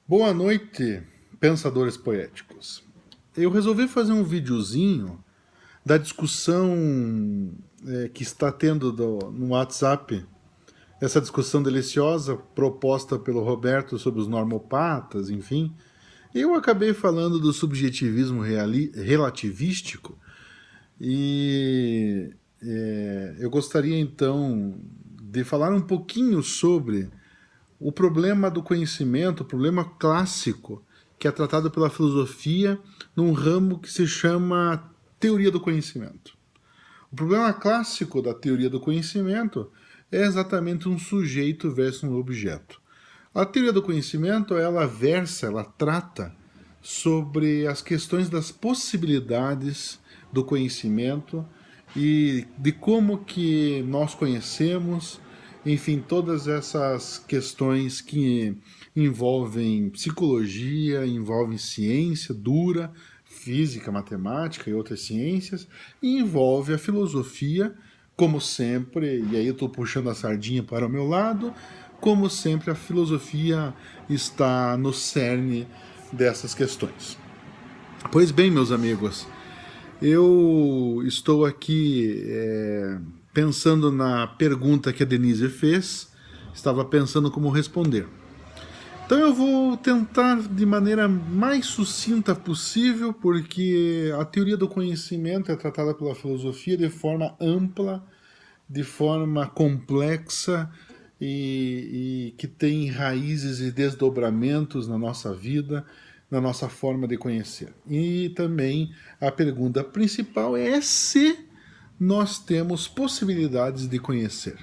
Boa noite, pensadores poéticos. Eu resolvi fazer um videozinho da discussão que está tendo no WhatsApp, essa discussão deliciosa proposta pelo Roberto sobre os normopatas, enfim. Eu acabei falando do subjetivismo relativístico e eu gostaria então de falar um pouquinho sobre o problema do conhecimento, o problema clássico que é tratado pela filosofia num ramo que se chama teoria do conhecimento. O problema clássico da teoria do conhecimento é exatamente um sujeito versus um objeto. A teoria do conhecimento, ela trata sobre as questões das possibilidades do conhecimento e de como que nós conhecemos, enfim, todas essas questões que envolvem psicologia, envolvem ciência dura, física, matemática e outras ciências, e envolve a filosofia, como sempre, e aí eu estou puxando a sardinha para o meu lado, como sempre, a filosofia está no cerne dessas questões. Pois bem, meus amigos, eu estou aqui pensando na pergunta que a Denise fez, estava pensando como responder. Então eu vou tentar de maneira mais sucinta possível, porque a teoria do conhecimento é tratada pela filosofia de forma ampla, de forma complexa e que tem raízes e desdobramentos na nossa vida, na nossa forma de conhecer. E também a pergunta principal é se nós temos possibilidades de conhecer.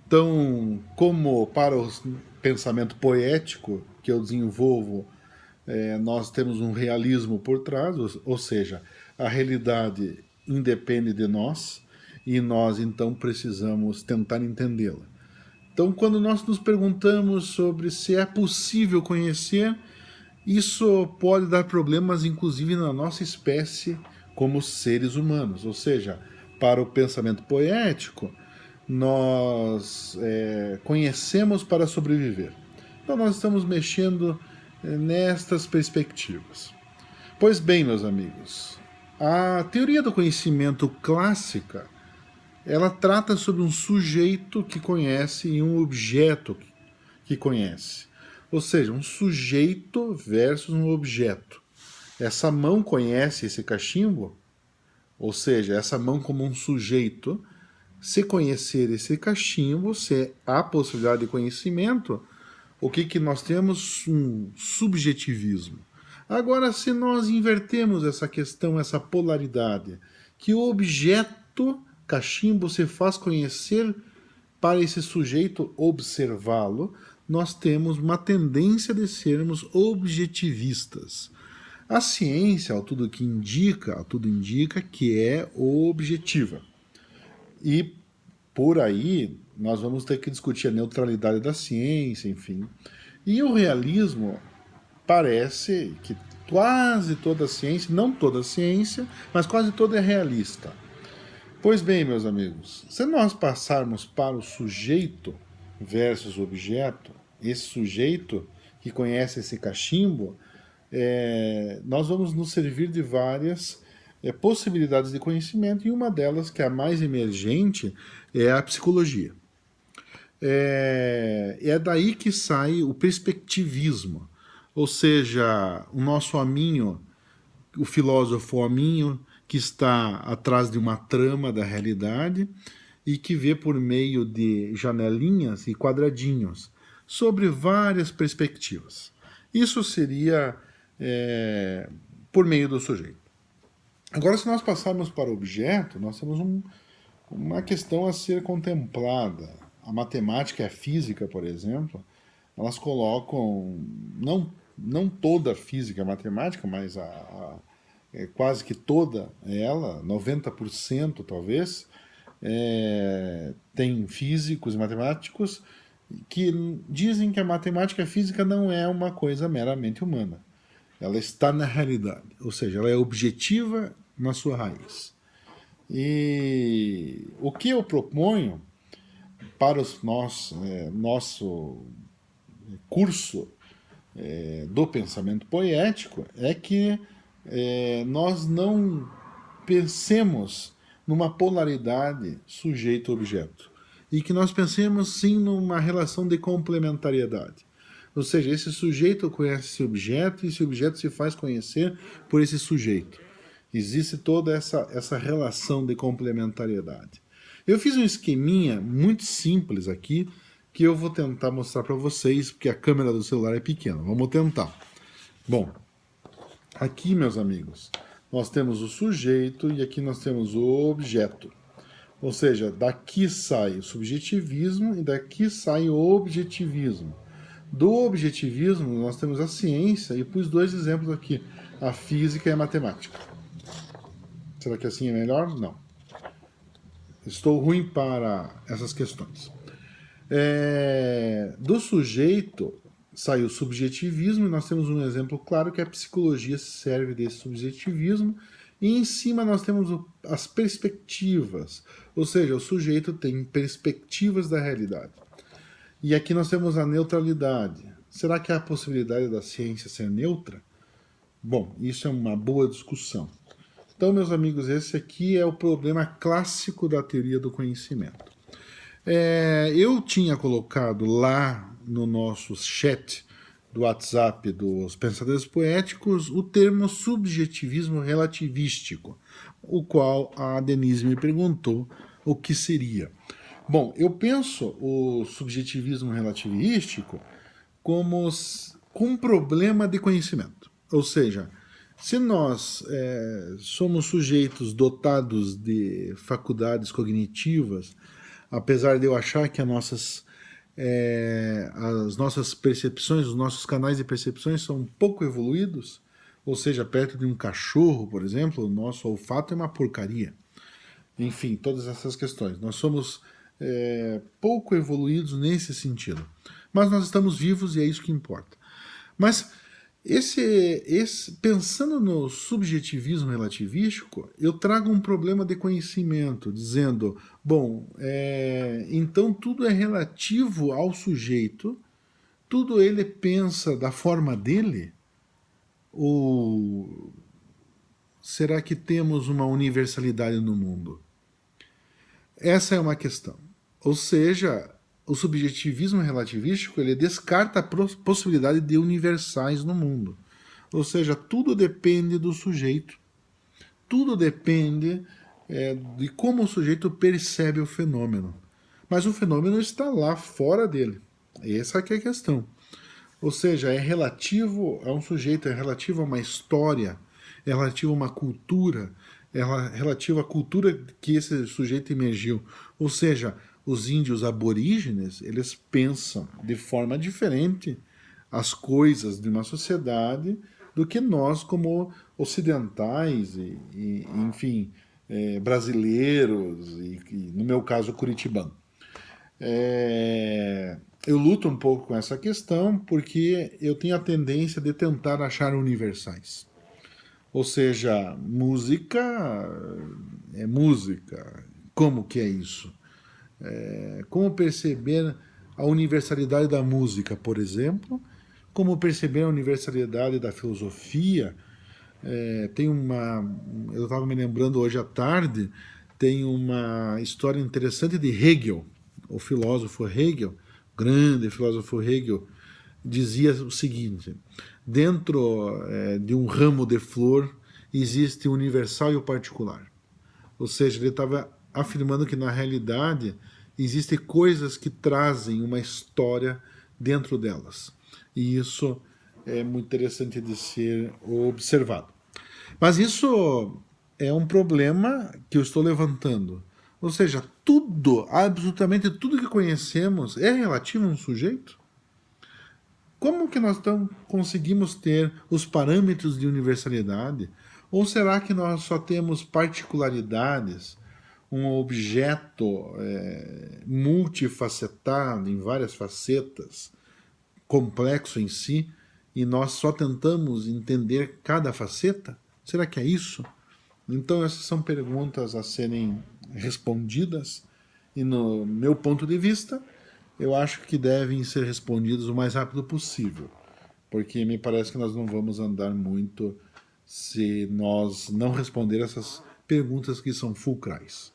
Então, como para o pensamento poético que eu desenvolvo, nós temos um realismo por trás, ou seja, a realidade independe de nós e nós então precisamos tentar entendê-la. Então, quando nós nos perguntamos sobre se é possível conhecer, isso pode dar problemas, inclusive na nossa espécie como seres humanos. Ou seja, para o pensamento poético, nós conhecemos para sobreviver. Então, nós estamos mexendo nestas perspectivas. Pois bem, meus amigos, a teoria do conhecimento clássica ela trata sobre um sujeito que conhece e um objeto que conhece. Ou seja, um sujeito versus um objeto. Essa mão conhece esse cachimbo, ou seja, essa mão como um sujeito. Se conhecer esse cachimbo, se há possibilidade de conhecimento, o que nós temos? Um subjetivismo. Agora, se nós invertemos essa questão, essa polaridade, que o objeto cachimbo se faz conhecer para esse sujeito observá-lo, nós temos uma tendência de sermos objetivistas. A ciência, ao tudo indica que é objetiva. E por aí nós vamos ter que discutir a neutralidade da ciência, enfim. E o realismo parece que quase toda a ciência, não toda a ciência, mas quase toda é realista. Pois bem, meus amigos, se nós passarmos para o sujeito versus objeto, esse sujeito que conhece esse cachimbo, nós vamos nos servir de várias possibilidades de conhecimento, e uma delas, que é a mais emergente, é a psicologia. É daí que sai o perspectivismo, ou seja, o nosso hominho, o filósofo hominho, que está atrás de uma trama da realidade e que vê por meio de janelinhas e quadradinhos sobre várias perspectivas. Isso seria por meio do sujeito. Agora, se nós passarmos para o objeto, nós temos uma questão a ser contemplada. A matemática e a física, por exemplo, elas colocam, não toda a física e a matemática, mas quase que toda ela, 90% talvez, tem físicos e matemáticos que dizem que a matemática e a física não é uma coisa meramente humana. Ela está na realidade, ou seja, ela é objetiva na sua raiz. E o que eu proponho para nosso curso do pensamento poético é que nós não pensemos numa polaridade sujeito-objeto e que nós pensemos sim numa relação de complementariedade. Ou seja, esse sujeito conhece esse objeto e esse objeto se faz conhecer por esse sujeito. Existe toda essa relação de complementariedade. Eu fiz um esqueminha muito simples aqui que eu vou tentar mostrar para vocês, porque a câmera do celular é pequena. Vamos tentar. Bom, aqui, meus amigos, nós temos o sujeito e aqui nós temos o objeto. Ou seja, daqui sai o subjetivismo e daqui sai o objetivismo. Do objetivismo, nós temos a ciência, e pus dois exemplos aqui, a física e a matemática. Será que assim é melhor? Não. Estou ruim para essas questões. Do sujeito sai o subjetivismo, e nós temos um exemplo claro que a psicologia serve desse subjetivismo, e em cima nós temos as perspectivas, ou seja, o sujeito tem perspectivas da realidade. E aqui nós temos a neutralidade. Será que há a possibilidade da ciência ser neutra? Bom, isso é uma boa discussão. Então, meus amigos, esse aqui é o problema clássico da teoria do conhecimento. Eu tinha colocado lá no nosso chat do WhatsApp dos Pensadores Poéticos o termo subjetivismo relativístico, o qual a Denise me perguntou o que seria. Bom, eu penso o subjetivismo relativístico como um problema de conhecimento. Ou seja, se nós somos sujeitos dotados de faculdades cognitivas, apesar de eu achar que as nossas percepções, os nossos canais de percepções são um pouco evoluídos, ou seja, perto de um cachorro, por exemplo, o nosso olfato é uma porcaria. Enfim, todas essas questões. Nós somos pouco evoluídos nesse sentido. Mas nós estamos vivos e é isso que importa. Mas pensando no subjetivismo relativístico, eu trago um problema de conhecimento, dizendo, bom, então tudo é relativo ao sujeito, tudo ele pensa da forma dele, ou será que temos uma universalidade no mundo? Essa é uma questão. Ou seja, o subjetivismo relativístico ele descarta a possibilidade de universais no mundo. Ou seja, tudo depende do sujeito. Tudo depende de como o sujeito percebe o fenômeno. Mas o fenômeno está lá fora dele. Essa que é a questão. Ou seja, é relativo a um sujeito, é relativo a uma história, é relativo a uma cultura, é relativo à cultura que esse sujeito emergiu. Ou seja, os índios aborígenes, eles pensam de forma diferente as coisas de uma sociedade do que nós como ocidentais e enfim, brasileiros e, no meu caso, curitibano. Eu luto um pouco com essa questão porque eu tenho a tendência de tentar achar universais. Ou seja, música é música. Como que é isso? Como perceber a universalidade da música, por exemplo? Como perceber a universalidade da filosofia? Eu estava me lembrando hoje à tarde, tem uma história interessante de Hegel, o filósofo Hegel, grande filósofo Hegel, dizia o seguinte: dentro de um ramo de flor existe o universal e o particular. Ou seja, ele estava afirmando que na realidade existem coisas que trazem uma história dentro delas. E isso é muito interessante de ser observado. Mas isso é um problema que eu estou levantando. Ou seja, tudo, absolutamente tudo que conhecemos é relativo a um sujeito? Como que nós conseguimos ter os parâmetros de universalidade? Ou será que nós só temos particularidades, um objeto multifacetado, em várias facetas, complexo em si, e nós só tentamos entender cada faceta? Será que é isso? Então essas são perguntas a serem respondidas e, no meu ponto de vista, eu acho que devem ser respondidas o mais rápido possível, porque me parece que nós não vamos andar muito se nós não responder essas perguntas que são fulcrais.